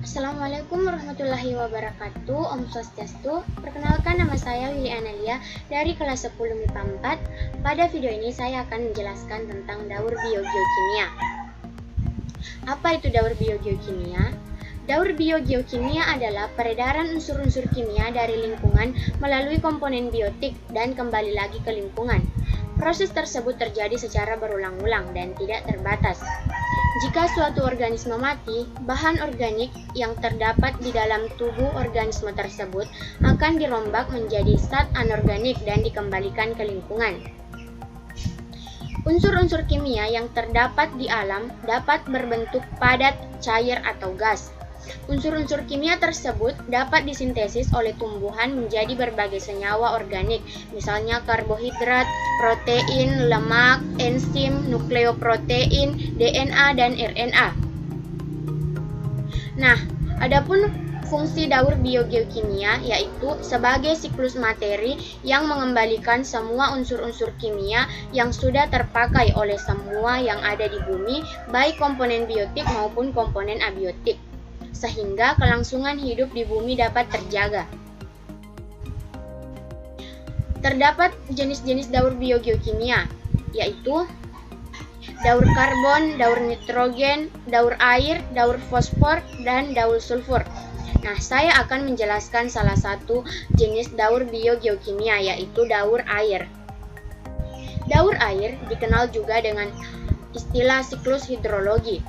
Assalamualaikum warahmatullahi wabarakatuh. Om Swastiastu. Perkenalkan, nama saya Willy Analia dari kelas 10 MIPA 4. Pada video ini saya akan menjelaskan tentang daur biogeokimia. Apa itu daur biogeokimia? Daur biogeokimia adalah peredaran unsur-unsur kimia dari lingkungan melalui komponen biotik dan kembali lagi ke lingkungan. Proses tersebut terjadi secara berulang-ulang dan tidak terbatas. Jika suatu organisme mati, bahan organik yang terdapat di dalam tubuh organisme tersebut akan dirombak menjadi zat anorganik dan dikembalikan ke lingkungan. Unsur-unsur kimia yang terdapat di alam dapat berbentuk padat, cair, atau gas. Unsur-unsur kimia tersebut dapat disintesis oleh tumbuhan menjadi berbagai senyawa organik, misalnya karbohidrat, protein, lemak, enzim, nukleoprotein, DNA, dan RNA. Nah, adapun fungsi daur biogeokimia yaitu sebagai siklus materi yang mengembalikan semua unsur-unsur kimia yang sudah terpakai oleh semua yang ada di bumi, baik komponen biotik maupun komponen abiotik, sehingga kelangsungan hidup di bumi dapat terjaga. Terdapat jenis-jenis daur biogeokimia, yaitu daur karbon, daur nitrogen, daur air, daur fosfor, dan daur sulfur. Nah, saya akan menjelaskan salah satu jenis daur biogeokimia, yaitu daur air. Daur air dikenal juga dengan istilah siklus hidrologi.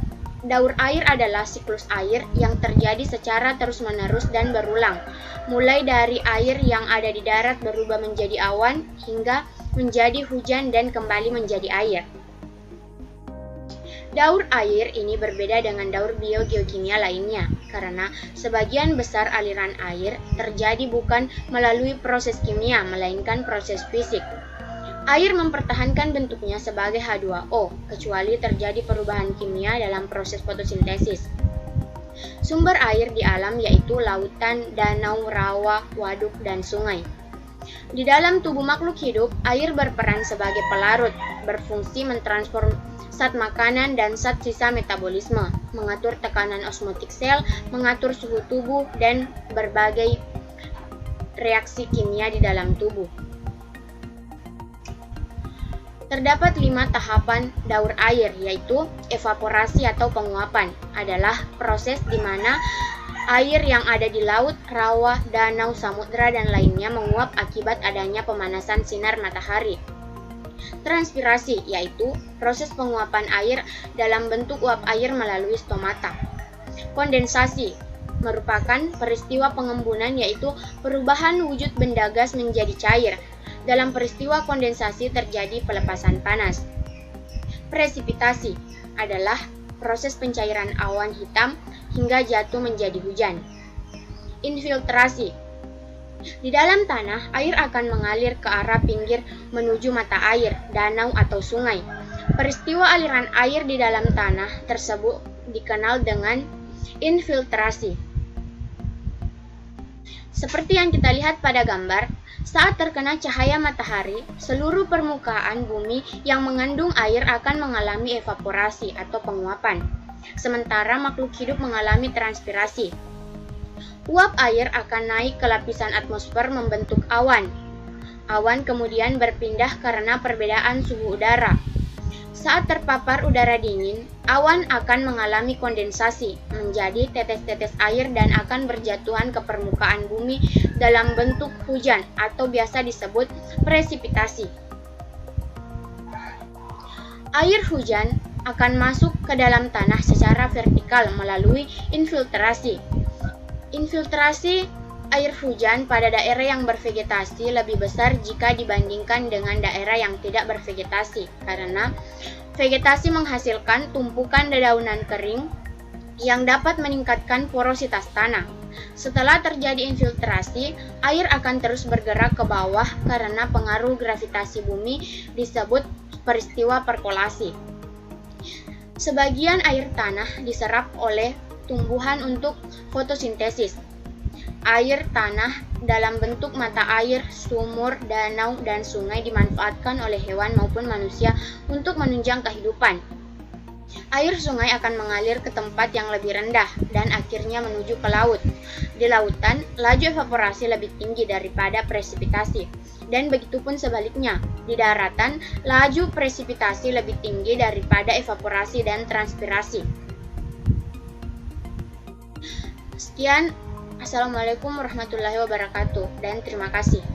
Daur air adalah siklus air yang terjadi secara terus-menerus dan berulang, mulai dari air yang ada di darat berubah menjadi awan hingga menjadi hujan dan kembali menjadi air. Daur air ini berbeda dengan daur biogeokimia lainnya, karena sebagian besar aliran air terjadi bukan melalui proses kimia, melainkan proses fisik. Air mempertahankan bentuknya sebagai H2O, kecuali terjadi perubahan kimia dalam proses fotosintesis. Sumber air di alam yaitu lautan, danau, rawa, waduk, dan sungai. Di dalam tubuh makhluk hidup, air berperan sebagai pelarut, berfungsi mentransform zat makanan dan zat sisa metabolisme, mengatur tekanan osmotik sel, mengatur suhu tubuh, dan berbagai reaksi kimia di dalam tubuh. Terdapat 5 tahapan daur air, yaitu evaporasi atau penguapan, adalah proses di mana air yang ada di laut, rawa, danau, samudra, dan lainnya menguap akibat adanya pemanasan sinar matahari. Transpirasi, yaitu proses penguapan air dalam bentuk uap air melalui stomata. Kondensasi merupakan peristiwa pengembunan, yaitu perubahan wujud benda gas menjadi cair. Dalam peristiwa kondensasi terjadi pelepasan panas. Presipitasi adalah proses pencairan awan hitam hingga jatuh menjadi hujan. Infiltrasi. Di dalam tanah, air akan mengalir ke arah pinggir menuju mata air, danau, atau sungai. Peristiwa aliran air di dalam tanah tersebut dikenal dengan infiltrasi. Seperti yang kita lihat pada gambar, saat terkena cahaya matahari, seluruh permukaan bumi yang mengandung air akan mengalami evaporasi atau penguapan, sementara makhluk hidup mengalami transpirasi. Uap air akan naik ke lapisan atmosfer membentuk awan. Awan kemudian berpindah karena perbedaan suhu udara. Saat terpapar udara dingin, awan akan mengalami kondensasi menjadi tetes-tetes air dan akan berjatuhan ke permukaan bumi dalam bentuk hujan atau biasa disebut presipitasi. Air hujan akan masuk ke dalam tanah secara vertikal melalui infiltrasi. Infiltrasi air hujan pada daerah yang bervegetasi lebih besar jika dibandingkan dengan daerah yang tidak bervegetasi, karena vegetasi menghasilkan tumpukan dedaunan kering yang dapat meningkatkan porositas tanah. Setelah terjadi infiltrasi, air akan terus bergerak ke bawah karena pengaruh gravitasi bumi, disebut peristiwa perkolasi. Sebagian air tanah diserap oleh tumbuhan untuk fotosintesis. Air tanah dalam bentuk mata air, sumur, danau, dan sungai dimanfaatkan oleh hewan maupun manusia untuk menunjang kehidupan. Air sungai akan mengalir ke tempat yang lebih rendah dan akhirnya menuju ke laut. Di lautan, laju evaporasi lebih tinggi daripada presipitasi. Dan begitupun sebaliknya, di daratan, laju presipitasi lebih tinggi daripada evaporasi dan transpirasi. Sekian, Assalamualaikum warahmatullahi wabarakatuh, dan terima kasih.